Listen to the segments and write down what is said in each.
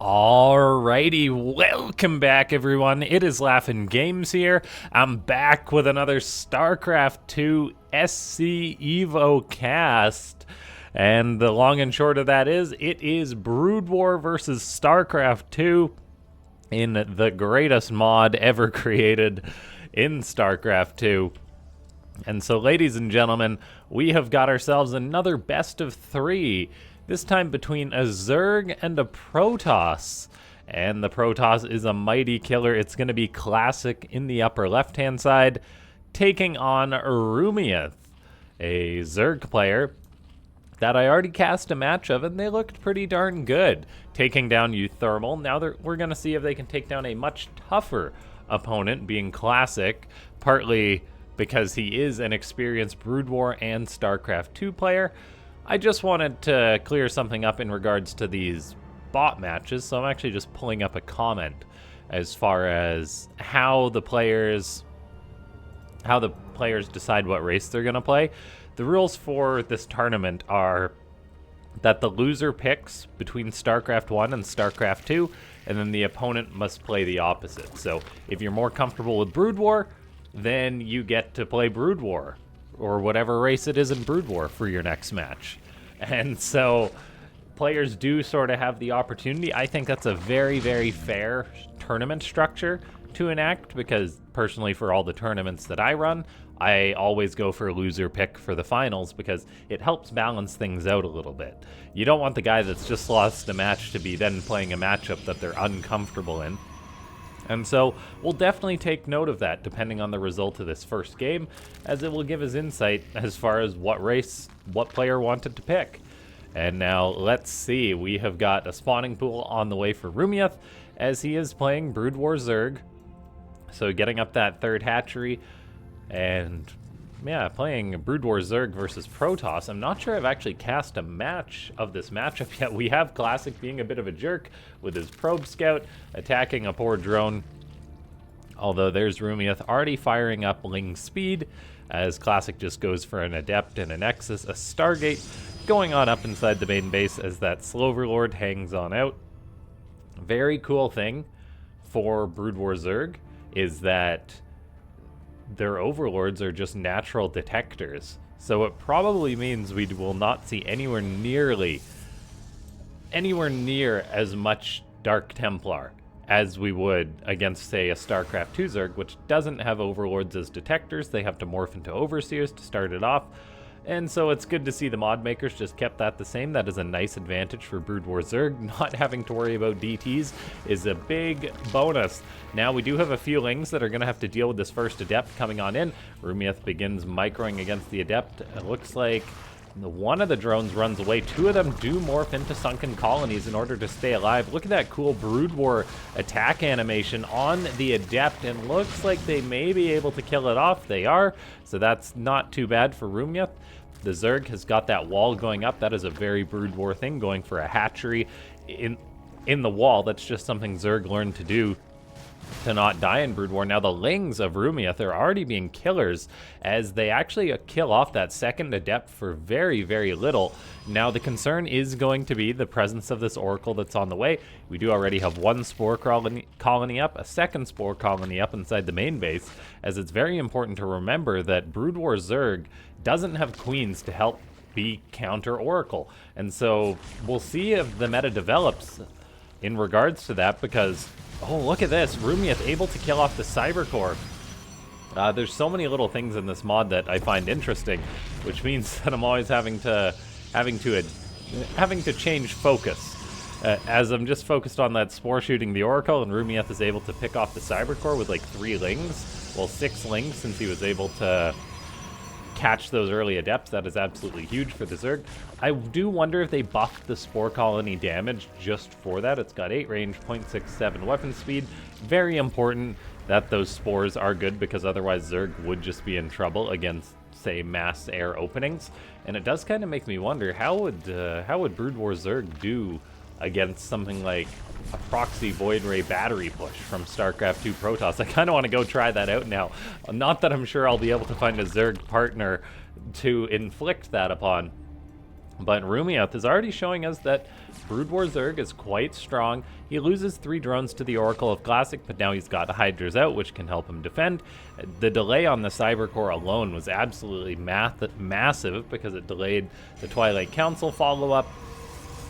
Alrighty, welcome back everyone. It is Laughin' Games here. I'm back with another Starcraft 2 SC EVO cast. And the long and short of that is, it is Broodwar versus Starcraft 2 in the greatest mod ever created in Starcraft 2. And so, ladies and gentlemen, we have got ourselves another best of three. This time between a Zerg and a Protoss. And the Protoss is a mighty killer. It's going to be classic in the upper left-hand side, taking on Rumeith, a Zerg player that I already cast a match of, and they looked pretty darn good. Taking down Euthermal. Now we're going to see if they can take down a much tougher opponent, being classic, partly because he is an experienced Broodwar and StarCraft 2 player. I just wanted to clear something up in regards to these bot matches, so I'm actually just pulling up a comment as far as how the players decide what race they're going to play. The rules for this tournament are that the loser picks between StarCraft 1 and StarCraft 2, and then the opponent must play the opposite. So if you're more comfortable with Broodwar, then you get to play Broodwar, or whatever race it is in Broodwar for your next match. And so players do sort of have the opportunity. I think that's a very, very fair tournament structure to enact, because personally for all the tournaments that I run, I always go for a loser pick for the finals because it helps balance things out a little bit. You don't want the guy that's just lost a match to be then playing a matchup that they're uncomfortable in. And so we'll definitely take note of that depending on the result of this first game, as it will give us insight as far as what race, what player wanted to pick. And now let's see, we have got a spawning pool on the way for Rumeith, as he is playing Broodwar Zerg. So getting up that third hatchery, and yeah, playing Broodwar Zerg versus Protoss. I'm not sure I've actually cast a match of this matchup yet. We have Classic being a bit of a jerk with his probe scout attacking a poor drone. Although there's Rumeith already firing up Ling speed, as Classic just goes for an Adept and a Nexus, a Stargate going on up inside the main base as that Sloverlord hangs on out. Very cool thing for Broodwar Zerg is that their overlords are just natural detectors. So it probably means we will not see anywhere near as much Dark Templar as we would against, say, a StarCraft 2 Zerg, which doesn't have overlords as detectors. They have to morph into overseers to start it off. And so it's good to see the mod makers just kept that the same. That is a nice advantage for Broodwar Zerg. Not having to worry about DTs is a big bonus. Now we do have a few Lings that are going to have to deal with this first Adept coming on in. Rumeith begins microing against the Adept. It looks like one of the drones runs away. Two of them do morph into sunken colonies in order to stay alive. Look at that cool Broodwar attack animation on the Adept, and looks like they may be able to kill it off. They are, so that's not too bad for Rumeith. The Zerg has got that wall going up. That is a very Broodwar thing, going for a hatchery in the wall. That's just something Zerg learned to do to not die in Broodwar. Now the Lings of Rumeith are already being killers, as they actually kill off that second Adept for very, very little. Now the concern is going to be the presence of this Oracle that's on the way. We do already have one Spore colony up, a second Spore colony up inside the main base, as it's very important to remember that Broodwar Zerg doesn't have Queens to help be counter Oracle. And so we'll see if the meta develops in regards to that, because oh, look at this. Rumeith able to kill off the Cybercore. There's so many little things in this mod that I find interesting, which means that I'm always having to change focus. As I'm just focused on that Spore shooting the Oracle, and Rumeith is able to pick off the Cybercore with like 3 Lings. Well, 6 Lings, since he was able to catch those early Adepts. That is absolutely huge for the Zerg. I do wonder if they buffed the Spore Colony damage just for that. It's got 8 range, 0.67 weapon speed. Very important that those Spores are good, because otherwise Zerg would just be in trouble against, say, mass air openings. And it does kind of make me wonder, how would Broodwar Zerg do against something like a proxy Void Ray battery push from StarCraft 2 Protoss? I kind of want to go try that out now. Not that I'm sure I'll be able to find a Zerg partner to inflict that upon, But Rumeith is already showing us that Broodwar Zerg is quite strong. He loses 3 drones to the Oracle of Classic, but now he's got Hydras out, which can help him defend. The delay on the Cybercore alone was absolutely massive because it delayed the Twilight Council follow-up.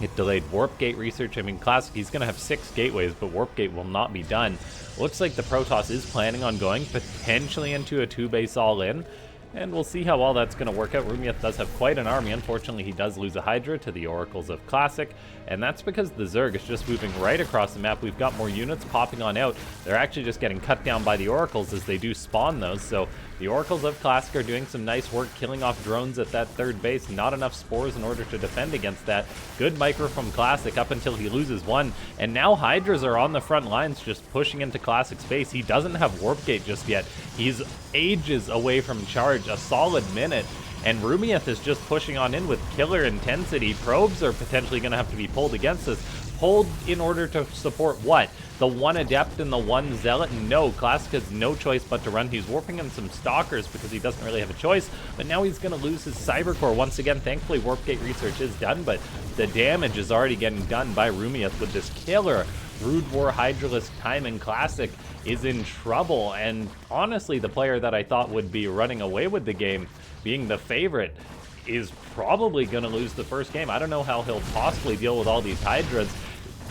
It delayed Warp Gate research. I mean, Classic, he's going to have 6 gateways, but Warp Gate will not be done. Looks like the Protoss is planning on going potentially into a 2-base all-in. And we'll see how well that's going to work out. Rumeith does have quite an army. Unfortunately, he does lose a Hydra to the Oracles of Classic, and that's because the Zerg is just moving right across the map. We've got more units popping on out. They're actually just getting cut down by the Oracles as they do spawn those, so the Oracles of Classic are doing some nice work killing off drones at that 3rd base. Not enough spores in order to defend against that. Good micro from Classic up until he loses 1, and now Hydras are on the front lines just pushing into Classic's base. He doesn't have Warp Gate just yet. He's ages away from charge, a solid minute, and Rumeith is just pushing on in with killer intensity. Probes are potentially going to have to be pulled against us. Pulled in order to support what? The 1 Adept and the 1 Zealot? No, Classic has no choice but to run. He's warping in some Stalkers because he doesn't really have a choice, but now he's going to lose his Cybercore once again. Thankfully, Warp Gate research is done, but the damage is already getting done by Rumeith with this killer Broodwar Hydralisk timing. Classic is in trouble, and honestly, the player that I thought would be running away with the game, being the favorite, is probably going to lose the first game. I don't know how he'll possibly deal with all these Hydras.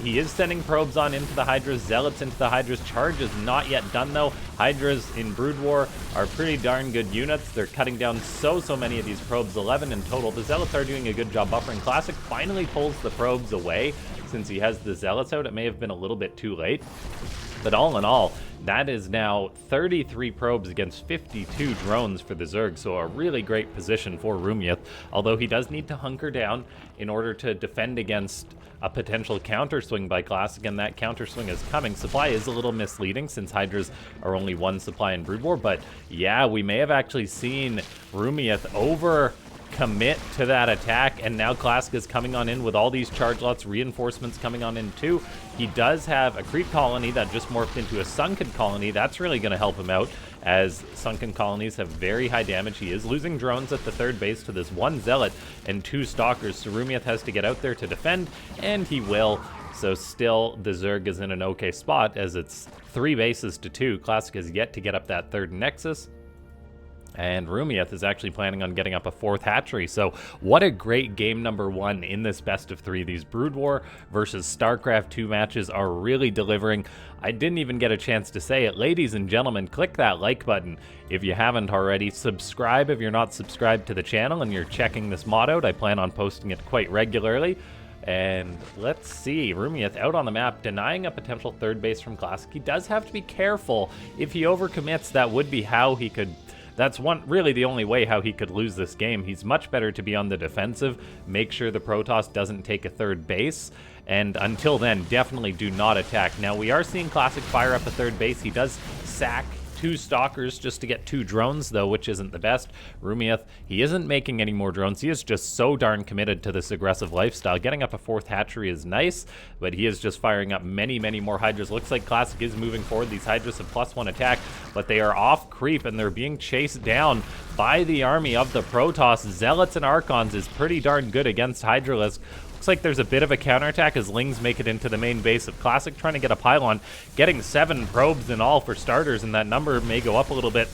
He is sending probes on into the Hydras, Zealots into the Hydras. Charge is not yet done, though. Hydras in Broodwar are pretty darn good units. They're cutting down so many of these probes, 11 in total. The Zealots are doing a good job buffering. Classic finally pulls the probes away since he has the Zealots out. It may have been a little bit too late. But all in all, that is now 33 probes against 52 drones for the Zerg, so a really great position for Rumeith, although he does need to hunker down in order to defend against a potential counter swing by Classic, and that counter swing is coming. Supply is a little misleading since Hydras are only 1 supply in Broodwar, but yeah, we may have actually seen Rumeith over commit to that attack, and now Classic is coming on in with all these charge lots, reinforcements coming on in too. He does have a creep colony that just morphed into a sunken colony. That's really going to help him out, as sunken colonies have very high damage. He is losing drones at the 3rd base to this 1 Zealot and 2 Stalkers, so Rumeith has to get out there to defend, and he will. So still, the Zerg is in an okay spot, as it's 3 bases to 2. Classic has yet to get up that 3rd Nexus, and Rumeith is actually planning on getting up a 4th hatchery. So what a great game number 1 in this best of 3. These Broodwar versus Starcraft 2 matches are really delivering. I didn't even get a chance to say it. Ladies and gentlemen, click that like button if you haven't already. Subscribe if you're not subscribed to the channel and you're checking this mod out. I plan on posting it quite regularly. And let's see, Rumeith out on the map, denying a potential 3rd base from Classic. He does have to be careful. If he overcommits, that would be how he could... That's really the only way how he could lose this game. He's much better to be on the defensive, make sure the Protoss doesn't take a 3rd base, and until then, definitely do not attack. Now, we are seeing Classic fire up a 3rd base. He does sack 2 Stalkers just to get 2 drones, though, which isn't the best. Rumeith, he isn't making any more drones. He is just so darn committed to this aggressive lifestyle. Getting up a 4th hatchery is nice, but he is just firing up many more Hydras. Looks like Classic is moving forward. These Hydras have +1 attack, but they are off creep, and they're being chased down by the army of the Protoss. Zealots and Archons is pretty darn good against Hydralisk. Looks like there's a bit of a counterattack as Lings make it into the main base of Classic, trying to get a pylon, getting 7 probes in all for starters, and that number may go up a little bit.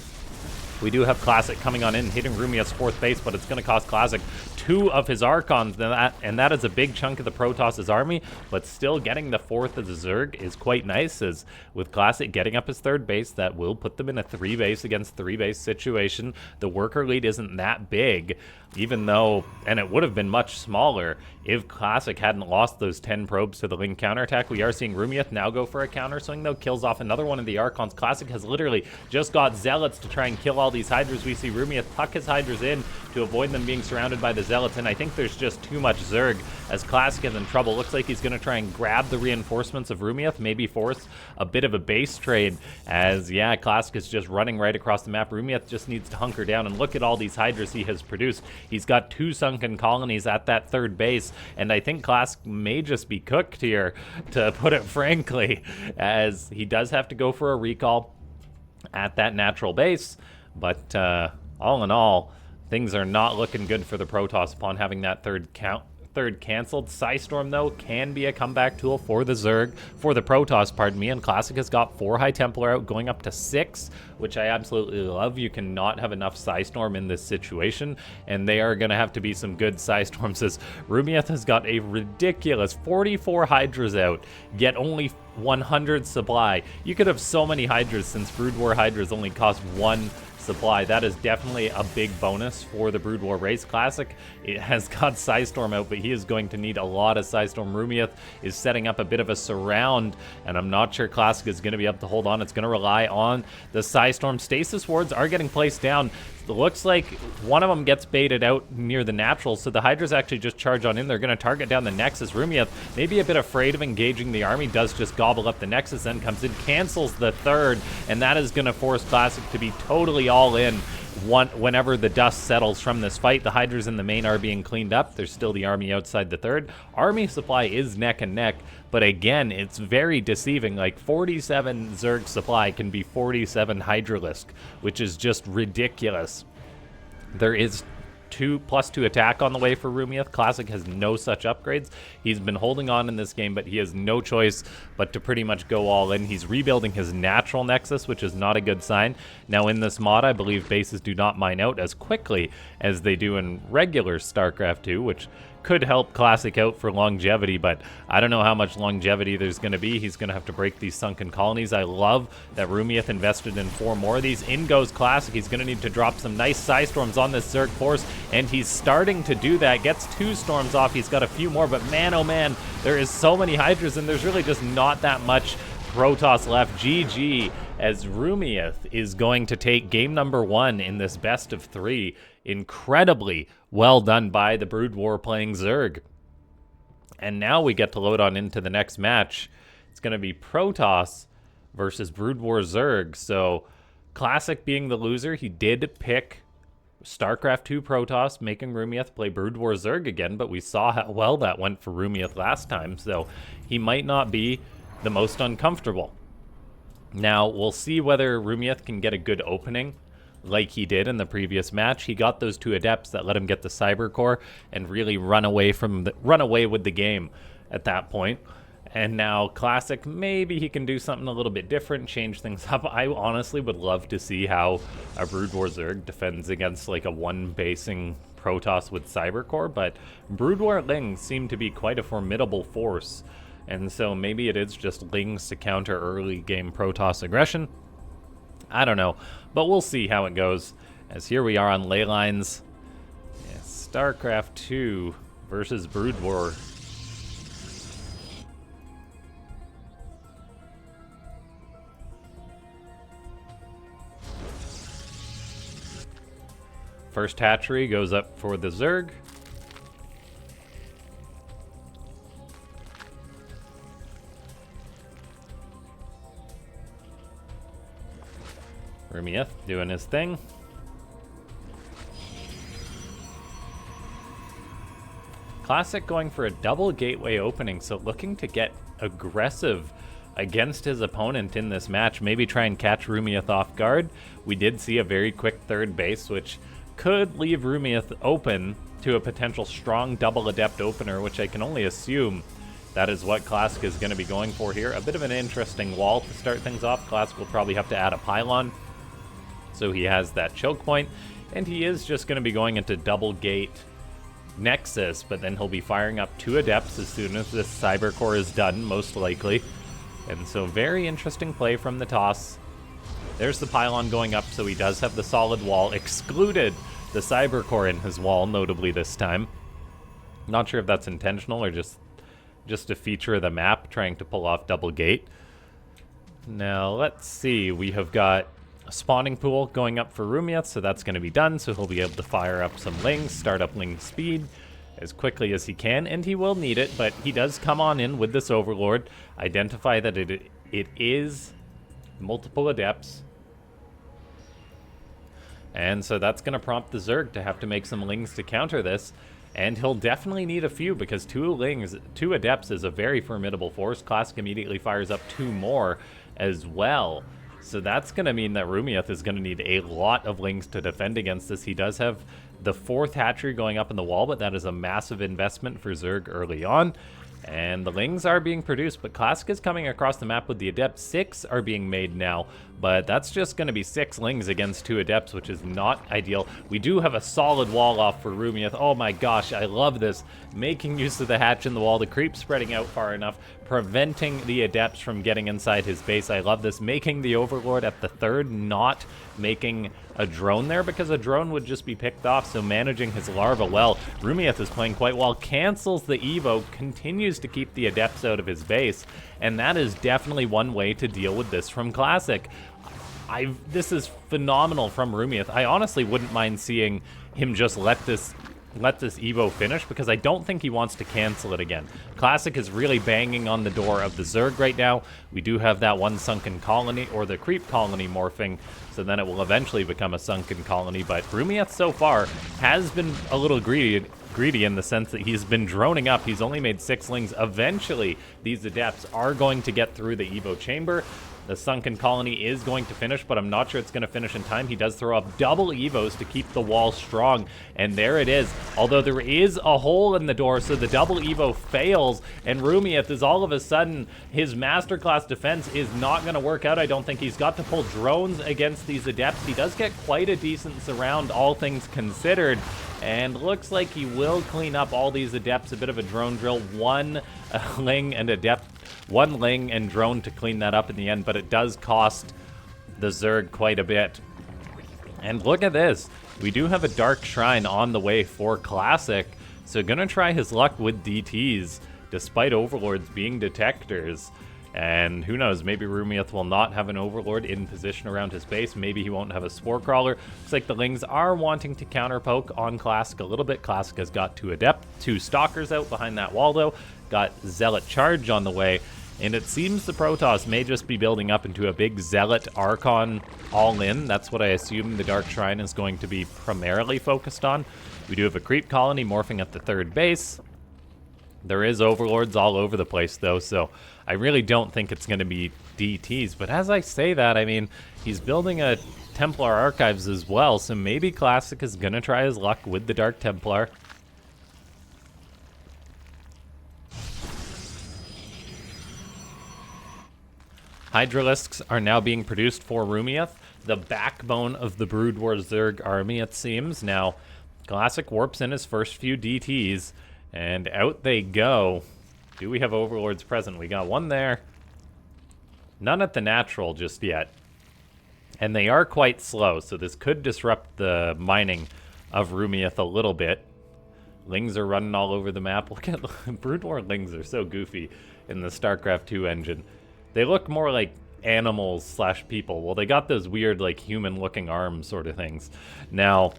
We do have Classic coming on in, hitting Rumeith's 4th base, but it's going to cost Classic 2 of his Archons, and that is a big chunk of the Protoss' army, but still getting the 4th of the Zerg is quite nice, as with Classic getting up his 3rd base, that will put them in a 3 base against 3 base situation. The worker lead isn't that big, even though, and it would have been much smaller if Classic hadn't lost those 10 probes to the Ling counterattack. We are seeing Rumeith now go for a counter swing, though, kills off another one of the Archons. Classic has literally just got Zealots to try and kill all these Hydras. We see Rumeith tuck his Hydras in to avoid them being surrounded by the Zealots, and I think there's just too much Zerg as Classic is in trouble. Looks like he's going to try and grab the reinforcements of Rumeith, maybe force a bit of a base trade, as, yeah, Classic is just running right across the map. Rumeith just needs to hunker down, and look at all these Hydras he has produced. He's got 2 sunken colonies at that 3rd base, and I think Classic may just be cooked here, to put it frankly, as he does have to go for a recall at that natural base. But all in all, Things are not looking good for the Protoss upon having that third canceled. Psystorm, though, can be a comeback tool for the Protoss, pardon me, and Classic has got 4 High Templar out, going up to 6, which I absolutely love. You cannot have enough Psystorm in this situation, and they are going to have to be some good Psystorms, as Rumeith has got a ridiculous 44 Hydras out, yet only 100 supply. You could have so many Hydras, since Broodwar Hydras only cost 1 supply. That is definitely a big bonus for the Broodwar race. Classic, it has got Psystorm out, but he is going to need a lot of Psystorm. Rumeith is setting up a bit of a surround, and I'm not sure Classic is going to be able to hold on. It's going to rely on the Psystorm. Stasis wards are getting placed down. It looks like one of them gets baited out near the natural, so the Hydras actually just charge on in. They're going to target down the Nexus. Rumeith, maybe a bit afraid of engaging the army, does just gobble up the Nexus, then comes in, cancels the third, and that is going to force Classic to be totally all in whenever the dust settles from this fight. The Hydras in the main are being cleaned up. There's still the army outside the third. Army supply is neck and neck, but again, it's very deceiving. Like 47 Zerg supply can be 47 Hydralisk, which is just ridiculous. There is +2 attack on the way for Rumeith. Classic has no such upgrades. He's been holding on in this game, but he has no choice but to pretty much go all in. He's rebuilding his natural Nexus, which is not a good sign. Now in this mod, I believe bases do not mine out as quickly as they do in regular StarCraft 2, which could help Classic out for longevity, but I don't know how much longevity there's going to be. He's going to have to break these sunken colonies. I love that Rumeith invested in 4 more of these. In goes Classic. He's going to need to drop some nice Psystorms on this Zerg force, and he's starting to do that. Gets 2 storms off. He's got a few more, but man, oh man, there is so many Hydras, and there's really just not that much Protoss left. GG, as Rumeith is going to take game number 1 in this best of 3. Incredibly well done by the Broodwar playing Zerg. And now we get to load on into the next match. It's going to be Protoss versus Broodwar Zerg. So Classic being the loser, he did pick StarCraft 2 Protoss, making Rumeith play Broodwar Zerg again, but we saw how well that went for Rumeith last time, so he might not be the most uncomfortable. Now, we'll see whether Rumeith can get a good opening like he did in the previous match. He got those 2 adepts that let him get the Cyber Core and really run away with the game at that point. And now Classic, maybe he can do something a little bit different, change things up. I honestly would love to see how a Broodwar Zerg defends against like a 1-basing Protoss with Cyber Core, but Broodwar Lings seem to be quite a formidable force. And so maybe it is just Lings to counter early game Protoss aggression. I don't know, but we'll see how it goes. As here we are on ley lines. Yeah, StarCraft 2 versus Broodwar. First hatchery goes up for the Zerg. Rumeith doing his thing. Classic going for a double gateway opening, so looking to get aggressive against his opponent in this match. Maybe try and catch Rumeith off guard. We did see a very quick third base, which could leave Rumeith open to a potential strong double adept opener, which I can only assume that is what Classic is going to be going for here. A bit of an interesting wall to start things off. Classic will probably have to add a pylon, so he has that choke point, and he is just going to be going into double gate Nexus, but then he'll be firing up 2 adepts as soon as this Cyber Core is done, most likely. And so very interesting play from the toss. There's the pylon going up, so he does have the solid wall. Excluded the Cyber Core in his wall, notably this time. Not sure if that's intentional or just a feature of the map, trying to pull off double gate. Now, let's see. We have got a spawning pool going up for Rumeith, so that's going to be done, so he'll be able to fire up some Lings, start up Ling speed as quickly as he can, and he will need it, but he does come on in with this Overlord, identify that it is multiple adepts, and so that's going to prompt the Zerg to have to make some Lings to counter this, and he'll definitely need a few, because 2 adepts is a very formidable force. Classic immediately fires up 2 more as well. So that's going to mean that Rumeith is going to need a lot of Lings to defend against this. He does have the 4th hatchery going up in the wall, but that is a massive investment for Zerg early on. And the Lings are being produced, but Classic is coming across the map with the Adept. 6 are being made now, but that's just going to be 6 Lings against 2 Adepts, which is not ideal. We do have a solid wall off for Rumeith. Oh my gosh, I love this. Making use of the hatch in the wall, the creep spreading out far enough, preventing the Adepts from getting inside his base. I love this. Making the Overlord at the 3rd, not making a drone there, because a drone would just be picked off, so managing his larva well. Rumeith is playing quite well, cancels the EVO, continues to keep the Adepts out of his base, and that is definitely one way to deal with this from Classic. This is phenomenal from Rumeith. I honestly wouldn't mind seeing him just let this EVO finish, because I don't think he wants to cancel it again. Classic is really banging on the door of the Zerg right now. We do have that one sunken colony, or the creep colony morphing, so then it will eventually become a sunken colony, but Rumeith so far has been a little greedy in the sense that he's been droning up. He's only made 6 Lings. Eventually, these Adepts are going to get through the EVO chamber. The sunken colony is going to finish, but I'm not sure it's going to finish in time. He does throw up double EVOs to keep the wall strong, and there it is. Although there is a hole in the door, so the double EVO fails, and Rumeith is all of a sudden, his masterclass defense is not going to work out. I don't think he's got to pull drones against these Adepts. He does get quite a decent surround, all things considered, and looks like he will clean up all these Adepts. A bit of a drone drill, 1 Ling and Adept, 1 Ling and drone to clean that up in the end, but it does cost the Zerg quite a bit. And look at this. We do have a Dark Shrine on the way for Classic, so gonna try his luck with DTs, despite Overlords being detectors. And who knows, maybe Rumeith will not have an Overlord in position around his base. Maybe he won't have a Spore Crawler. Looks like the Lings are wanting to counter-poke on Classic a little bit. Classic has got 2 Adept, 2 Stalkers out behind that wall, though. Got Zealot Charge on the way. And it seems the Protoss may just be building up into a big Zealot Archon all-in. That's what I assume the Dark Shrine is going to be primarily focused on. We do have a Creep Colony morphing at the 3rd base. There is Overlords all over the place, though, so I really don't think it's going to be DTs. But as I say that, I mean, he's building a Templar Archives as well, so maybe Classic is going to try his luck with the Dark Templar. Hydralisks are now being produced for Rumeith, the backbone of the Broodwar Zerg army, it seems. Now, Classic warps in his first few DTs, and out they go. Do we have Overlords present? We got 1 there. None at the natural just yet. And they are quite slow, so this could disrupt the mining of Rumeith a little bit. Lings are running all over the map. Look at Broodwar Lings are so goofy in the Starcraft 2 engine. They look more like animals slash people. Well, they got those weird, like, human-looking arms sort of things. Now,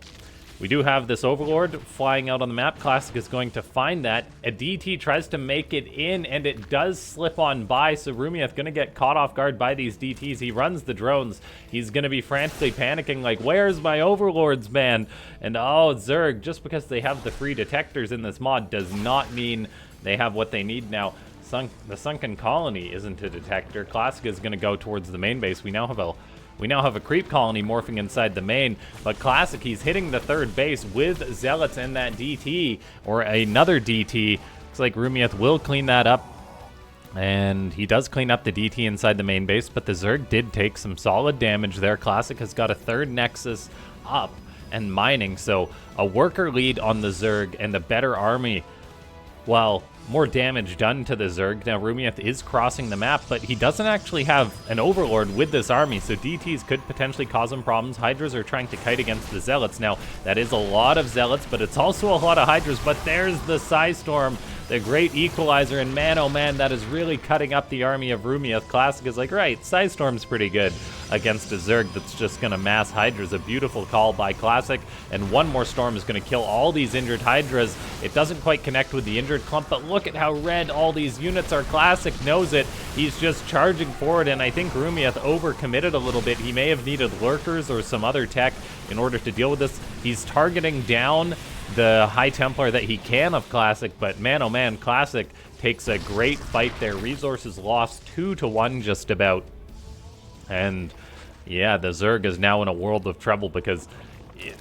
we do have this Overlord flying out on the map. Classic is going to find that. A DT tries to make it in, and it does slip on by, so Rumeith going to get caught off guard by these DTs. He runs the drones. He's going to be frantically panicking, like, where's my Overlords, man? And, oh, Zerg, just because they have the free detectors in this mod does not mean they have what they need now. The sunken colony isn't a detector. Classic is going to go towards the main base. We now have a creep colony morphing inside the main, but Classic, he's hitting the 3rd base with Zealots and that DT, or another DT. Looks like Rumeith will clean that up, and he does clean up the DT inside the main base, but the Zerg did take some solid damage there. Classic has got a 3rd Nexus up and mining, so a worker lead on the Zerg and a better army. Well, more damage done to the Zerg. Now, Rumeith is crossing the map, but he doesn't actually have an Overlord with this army, so DTs could potentially cause him problems. Hydras are trying to kite against the Zealots. Now, that is a lot of Zealots, but it's also a lot of Hydras, but there's the Psystorm, the great equalizer, and man, oh man, that is really cutting up the army of Rumeith. Classic is like, right, Psystorm's pretty good against a Zerg that's just going to mass Hydras. A beautiful call by Classic, and 1 more Storm is going to kill all these injured Hydras. It doesn't quite connect with the injured clump, but look at how red all these units are. Classic knows it. He's just charging forward, and I think Rumeith overcommitted a little bit. He may have needed lurkers or some other tech in order to deal with this. He's targeting down the High Templar that he can of Classic, but man, oh man, Classic takes a great fight there. Resources lost 2-1 just about. And yeah, the Zerg is now in a world of trouble because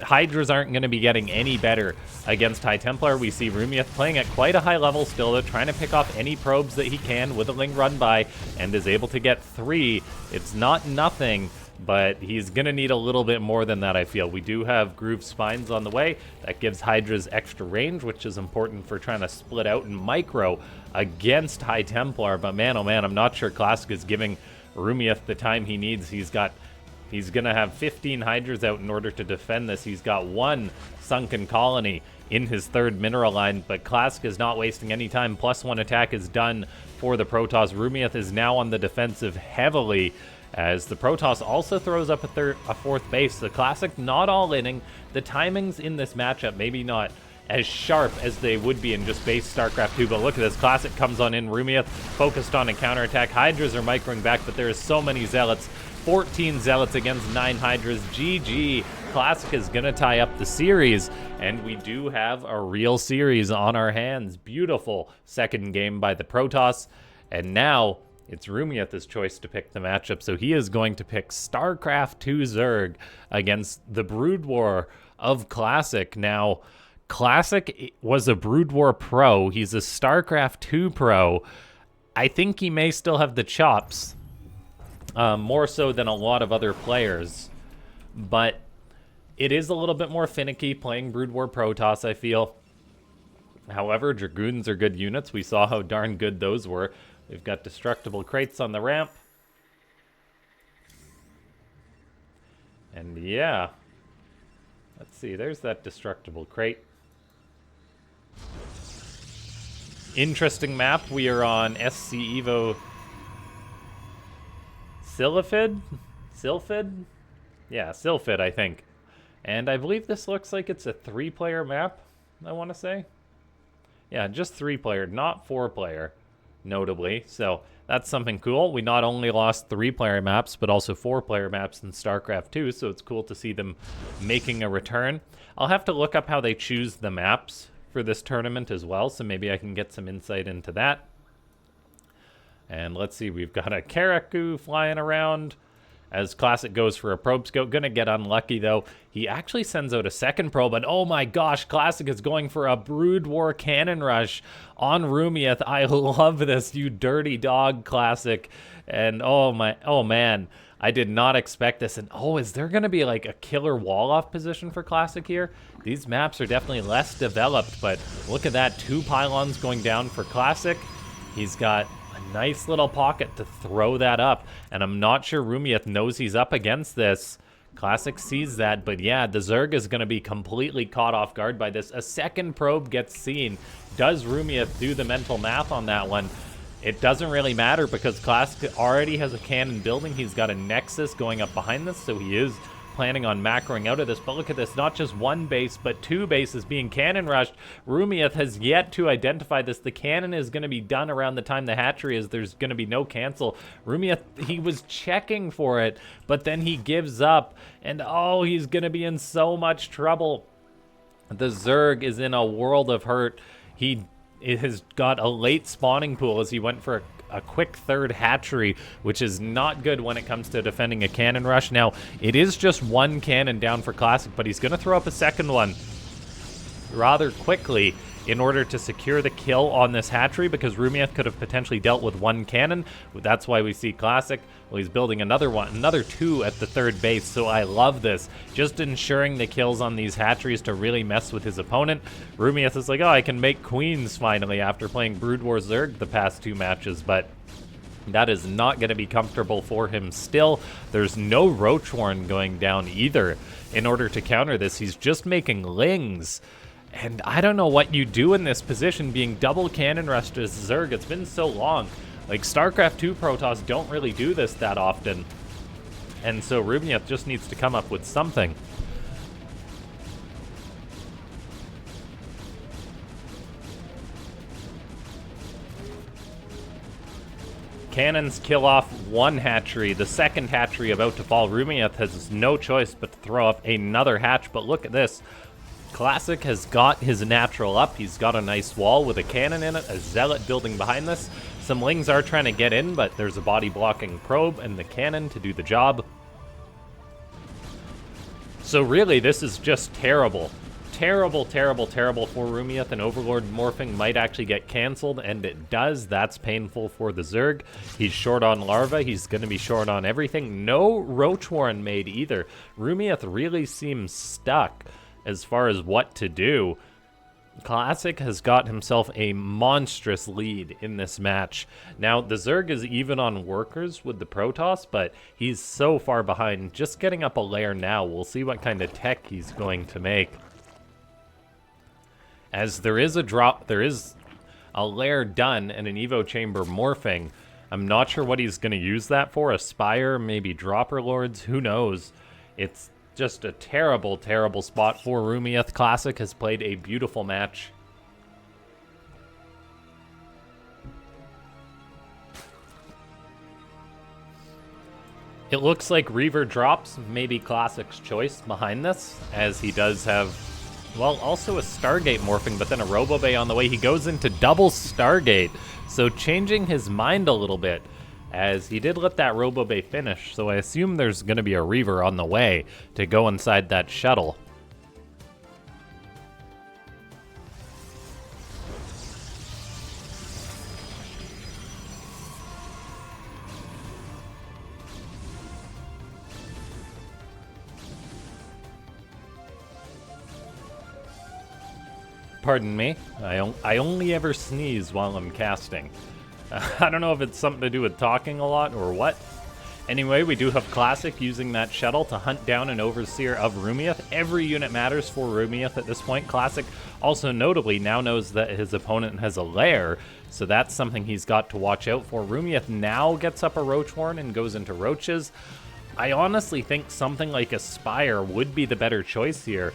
Hydras aren't going to be getting any better against High Templar. We see Rumeith playing at quite a high level still, though, trying to pick off any probes that he can with a Ling run by, and is able to get 3. It's not nothing, but he's going to need a little bit more than that, I feel. We do have Groove Spines on the way. That gives Hydras extra range, which is important for trying to split out and micro against High Templar. But man, oh man, I'm not sure Classic is giving Rumeith the time he needs. He's going to have 15 Hydras out in order to defend this. He's got 1 Sunken Colony in his 3rd mineral line, but Classic is not wasting any time. +1 attack is done for the Protoss. Rumeith is now on the defensive heavily, as the Protoss also throws up a 4th base. The Classic not all-inning. The timings in this matchup maybe not as sharp as they would be in just base StarCraft 2, but look at this. Classic comes on in. Rumeith focused on a counterattack. Hydras are microing back, but there is so many Zealots. 14 Zealots against 9 Hydras. GG. Classic is going to tie up the series, and we do have a real series on our hands. Beautiful second game by the Protoss, and now it's Rumeith's choice to pick the matchup, so he is going to pick StarCraft 2 Zerg against the Broodwar of Classic. Now, Classic was a Broodwar pro. He's a StarCraft 2 pro. I think he may still have the chops, more so than a lot of other players, but it is a little bit more finicky playing Broodwar Protoss, I feel. However, Dragoons are good units. We saw how darn good those were. We've got destructible crates on the ramp. And yeah, let's see, there's that destructible crate. Interesting map. We are on SC EVO Sylphid? Yeah, Sylphid, I think. And I believe this looks like it's a 3-player map, I want to say. Yeah, just 3-player, not 4-player, notably. So that's something cool. We not only lost 3-player maps, but also 4-player maps in StarCraft 2, so it's cool to see them making a return. I'll have to look up how they choose the maps for this tournament as well, so maybe I can get some insight into that. And let's see, we've got a Karaku flying around as Classic goes for a probe scout. Gonna get unlucky, though. He actually sends out a second probe, and oh my gosh, Classic is going for a Broodwar cannon rush on Rumeith. I love this, you dirty dog, Classic. And oh man, I did not expect this. And oh, is there gonna be like a killer wall-off position for Classic here? These maps are definitely less developed, but look at that, 2 pylons going down for Classic. He's got a nice little pocket to throw that up, and I'm not sure Rumeith knows he's up against this. Classic sees that, but yeah, the Zerg is going to be completely caught off guard by this. A second probe gets seen. Does Rumeith do the mental math on that one? It doesn't really matter because Classic already has a cannon building. He's got a Nexus going up behind this, so he is planning on macroing out of this. But look at this, not just 1 base, but 2 bases being cannon rushed. Rumeith has yet to identify this. The cannon is going to be done around the time the hatchery is. There's going to be no cancel. Rumeith, he was checking for it, but then he gives up, and oh, he's going to be in so much trouble. The Zerg is in a world of hurt. He has got a late spawning pool as he went for a quick 3rd hatchery, which is not good when it comes to defending a cannon rush. Now, it is just 1 cannon down for Classic, but he's going to throw up a second one rather quickly in order to secure the kill on this hatchery, because Rumeith could have potentially dealt with 1 cannon. That's why we see Classic, well, he's building another 2 at the 3rd base, so I love this. Just ensuring the kills on these hatcheries to really mess with his opponent. Rumeith is like, oh, I can make queens finally after playing Broodwar Zerg the past 2 matches, but that is not going to be comfortable for him still. There's no Roachwarren going down either in order to counter this. He's just making Lings. And I don't know what you do in this position, being double cannon rushed as Zerg. It's been so long. Like, StarCraft 2 Protoss don't really do this that often. And so Rumeith just needs to come up with something. Cannons kill off 1 hatchery. The second hatchery about to fall. Rumeith has no choice but to throw up another hatch. But look at this. Classic has got his natural up. He's got a nice wall with a cannon in it, a Zealot building behind this. Some Lings are trying to get in, but there's a body blocking probe and the cannon to do the job. So really, this is just terrible. Terrible, terrible, terrible for Rumeith, and Overlord morphing might actually get cancelled, and it does. That's painful for the Zerg. He's short on Larva. He's going to be short on everything. No Roach Warren made either. Rumeith really seems stuck as far as what to do. Classic has got himself a monstrous lead in this match. Now, the Zerg is even on workers with the Protoss, but he's so far behind. Just getting up a layer now. We'll see what kind of tech he's going to make. As there is a layer done and an Evo chamber morphing. I'm not sure what he's going to use that for. A Spire, maybe Dropper Lords, who knows. It's just a terrible, terrible spot for Rumeith. Classic has played a beautiful match. It looks like Reaver drops, maybe Classic's choice behind this, as he does have, well, also a Stargate morphing, but then a Robobay on the way. He goes into double Stargate, so changing his mind a little bit, as he did let that Robobay finish, so I assume there's going to be a Reaver on the way to go inside that shuttle. Pardon me, I only ever sneeze while I'm casting. I don't know if it's something to do with talking a lot or what. Anyway, we do have Classic using that shuttle to hunt down an Overseer of Rumeith. Every unit matters for Rumeith at this point. Classic also notably now knows that his opponent has a lair, so that's something he's got to watch out for. Rumeith now gets up a Roach Warren and goes into Roaches. I honestly think something like a Spire would be the better choice here,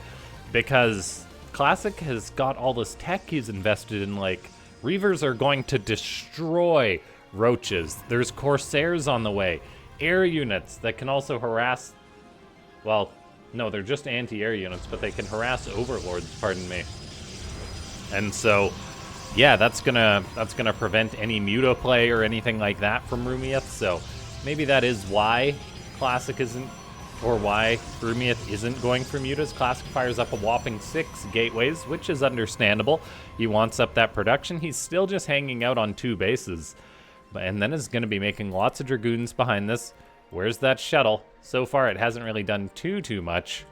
because Classic has got all this tech he's invested in. Like, Reavers are going to destroy Roaches. There's Corsairs on the way. Air units that can also harass... Well, no, they're just anti-air units, but they can harass Overlords, pardon me. And so, yeah, that's gonna prevent any Muta play or anything like that from Rumeith. So maybe that is why Classic isn't, or why Rumeith isn't going for Mutas. Classic fires up a whopping 6 gateways, which is understandable. He wants up that production. He's still just hanging out on 2 bases. And then is going to be making lots of Dragoons behind this. Where's that shuttle? So far, it hasn't really done too much.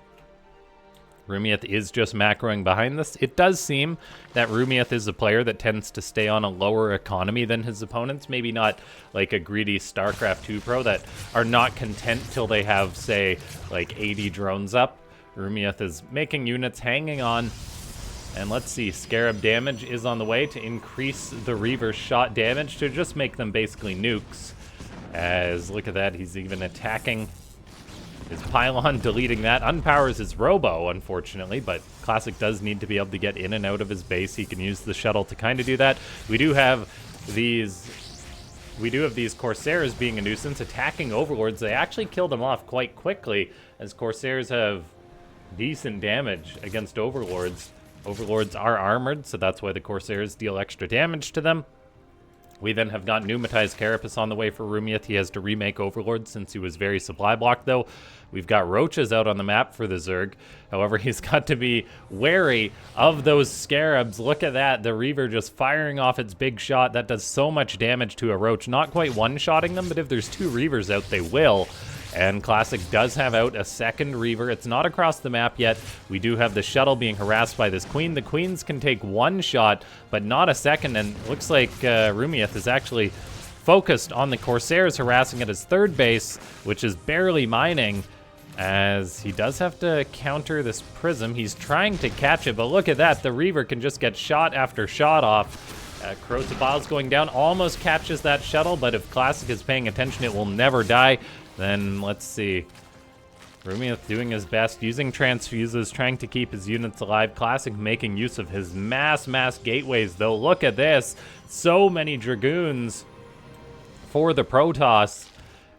Rumeith is just macroing behind this. It does seem that Rumeith is a player that tends to stay on a lower economy than his opponents. Maybe not like a greedy StarCraft 2 pro that are not content till they have, say, like 80 drones up. Rumeith is making units, hanging on. And let's see, Scarab damage is on the way to increase the Reaver's shot damage to just make them basically nukes. As, look at that, he's even attacking his pylon, deleting that. Unpowers his Robo, unfortunately, but Classic does need to be able to get in and out of his base. He can use the shuttle to kind of do that. We do have these Corsairs being a nuisance, attacking Overlords. They actually killed them off quite quickly, as Corsairs have decent damage against Overlords. Overlords are armored, so that's why the Corsairs deal extra damage to them. We then have got Pneumatized Carapace on the way for Rumeith. He has to remake Overlord since he was very supply blocked, though. We've got Roaches out on the map for the Zerg. However, he's got to be wary of those Scarabs. Look at that. The Reaver just firing off its big shot. That does so much damage to a Roach. Not quite one-shotting them, but if there's 2 Reavers out, they will. And Classic does have out a second Reaver. It's not across the map yet. We do have the shuttle being harassed by this Queen. The Queens can take 1 shot, but not a second. And looks like Rumeith is actually focused on the Corsairs harassing at his 3rd base, which is barely mining, as he does have to counter this Prism. He's trying to catch it, but look at that. The Reaver can just get shot after shot off. Crotabal's going down, almost catches that shuttle, but if Classic is paying attention, it will never die. Then, let's see. Rumeith doing his best, using transfuses, trying to keep his units alive. Classic making use of his mass gateways, though. Look at this. So many Dragoons for the Protoss.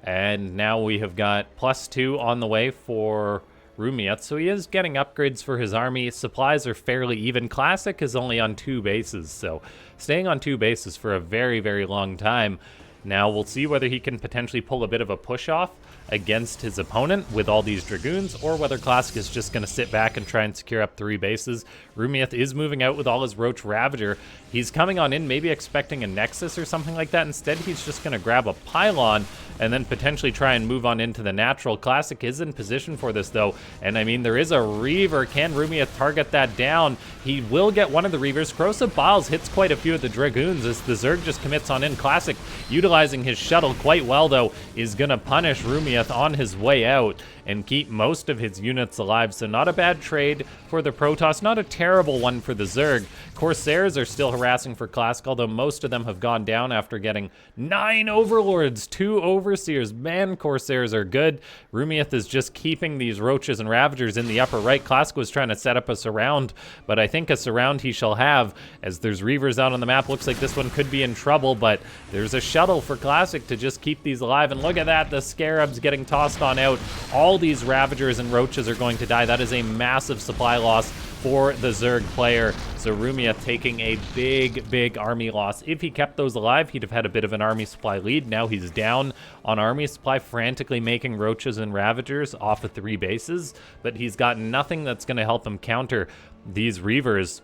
And now we have got +2 on the way for Rumeith. So he is getting upgrades for his army. Supplies are fairly even. Classic is only on 2 bases, so staying on 2 bases for a very, very long time. Now we'll see whether he can potentially pull a bit of a push off against his opponent with all these Dragoons, or whether Classic is just going to sit back and try and secure up 3 bases. Rumeith is moving out with all his Roach Ravager. He's coming on in, maybe expecting a Nexus or something like that. Instead, he's just going to grab a Pylon and then potentially try and move on into the natural. Classic is in position for this, though. And, I mean, there is a Reaver. Can Rumeith target that down? He will get one of the Reavers. Corrosive Biles hits quite a few of the Dragoons as the Zerg just commits on in. Classic, utilizing his shuttle quite well, though, is going to punish Rumeith on his way out and keep most of his units alive. So not a bad trade for the Protoss, not a terrible one for the Zerg. Corsairs are still harassing for Classic, although most of them have gone down after getting 9 Overlords, 2 Overseers. Man, Corsairs are good. Rumeith is just keeping these Roaches and Ravagers in the upper right. Classic was trying to set up a surround, but I think a surround he shall have, as there's Reavers out on the map. Looks like this one could be in trouble, but there's a shuttle for Classic to just keep these alive. And look at that, the Scarabs getting tossed on out. All these Ravagers and Roaches are going to die. That is a massive supply loss for the Zerg player. So Rumeith taking a big army loss. If he kept those alive, he'd have had a bit of an army supply lead. Now he's down on army supply, frantically making Roaches and Ravagers off of 3 bases, but he's got nothing that's going to help him counter these Reavers.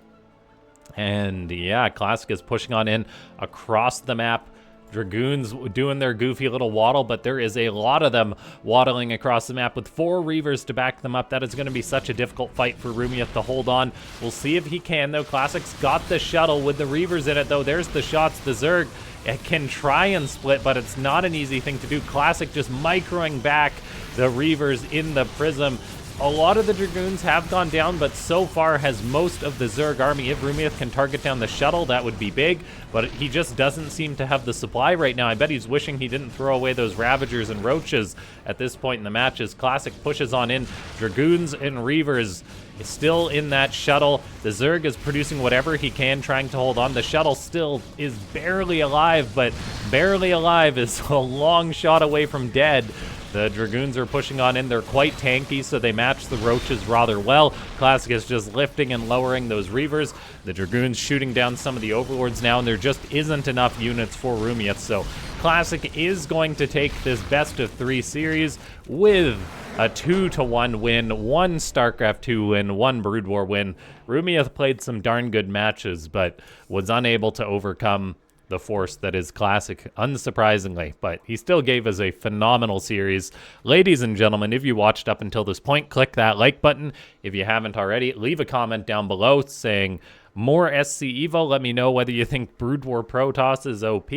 And yeah, Classic is pushing on in across the map. Dragoons doing their goofy little waddle, but there is a lot of them waddling across the map with 4 Reavers to back them up. That is going to be such a difficult fight for Rumeith to hold on. We'll see if he can, though. Classic's got the shuttle with the Reavers in it, though. There's the shots. The Zerg, it can try and split, but it's not an easy thing to do. Classic just microing back the Reavers in the Prism. A lot of the Dragoons have gone down, but so far has most of the Zerg army. If Rumeith can target down the shuttle, that would be big, but he just doesn't seem to have the supply right now. I bet he's wishing he didn't throw away those Ravagers and Roaches at this point in the match as Classic pushes on in. Dragoons and Reavers is still in that shuttle. The Zerg is producing whatever he can, trying to hold on. The shuttle still is barely alive, but barely alive is a long shot away from dead. The Dragoons are pushing on in. They're quite tanky, so they match the Roaches rather well. Classic is just lifting and lowering those Reavers. The Dragoons shooting down some of the Overlords now, and there just isn't enough units for Rumeith. So Classic is going to take this best-of-3 series with a 2-1 win, 1 Starcraft 2 win, 1 Broodwar win. Rumeith played some darn good matches, but was unable to overcome the force that is Classic, unsurprisingly, but he still gave us a phenomenal series. Ladies and gentlemen, if you watched up until this point, click that like button. If you haven't already, leave a comment down below saying more SC EVO. Let me know whether you think Broodwar Protoss is OP,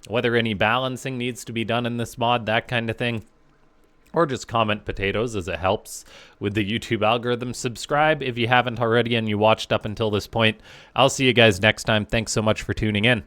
whether any balancing needs to be done in this mod, that kind of thing. Or just comment potatoes, as it helps with the YouTube algorithm. Subscribe if you haven't already and you watched up until this point. I'll see you guys next time. Thanks so much for tuning in.